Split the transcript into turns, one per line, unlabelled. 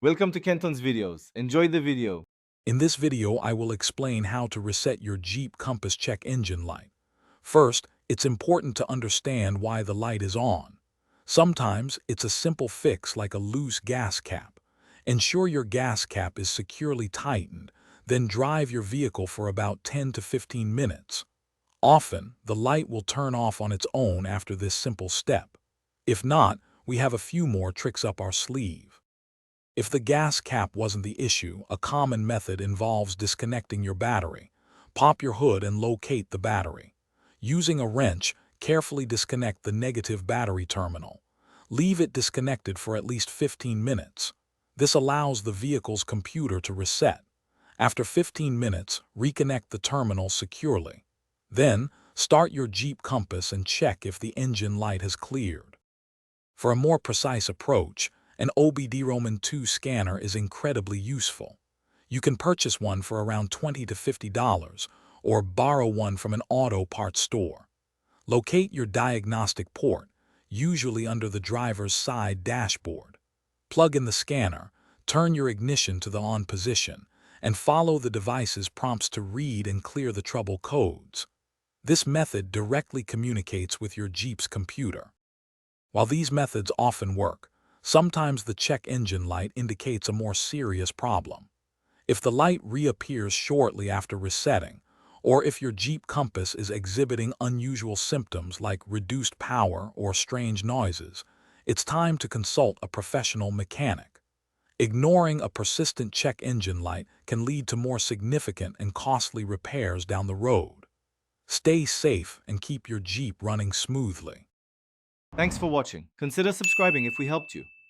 Welcome to Kenton's videos. Enjoy the video.
In this video, I will explain how to reset your Jeep Compass check engine light. First, it's important to understand why the light is on. Sometimes it's a simple fix like a loose gas cap. Ensure your gas cap is securely tightened, then drive your vehicle for about 10 to 15 minutes. Often, the light will turn off on its own after this simple step. If not, we have a few more tricks up our sleeve. If the gas cap wasn't the issue, a common method involves disconnecting your battery. Pop your hood and locate the battery. Using a wrench, carefully disconnect the negative battery terminal. Leave it disconnected for at least 15 minutes. This allows the vehicle's computer to reset. After 15 minutes, reconnect the terminal securely. Then, start your Jeep Compass and check if the engine light has cleared. For a more precise approach, an OBD-ROMAN2 scanner is incredibly useful. You can purchase one for around $20 to $50 or borrow one from an auto parts store. Locate your diagnostic port, usually under the driver's side dashboard. Plug in the scanner, turn your ignition to the on position, and follow the device's prompts to read and clear the trouble codes. This method directly communicates with your Jeep's computer. While these methods often work, sometimes the check engine light indicates a more serious problem. If the light reappears shortly after resetting, or if your Jeep Compass is exhibiting unusual symptoms like reduced power or strange noises, it's time to consult a professional mechanic. Ignoring a persistent check engine light can lead to more significant and costly repairs down the road. Stay safe and keep your Jeep running smoothly.
Thanks for watching. Consider subscribing if we helped you.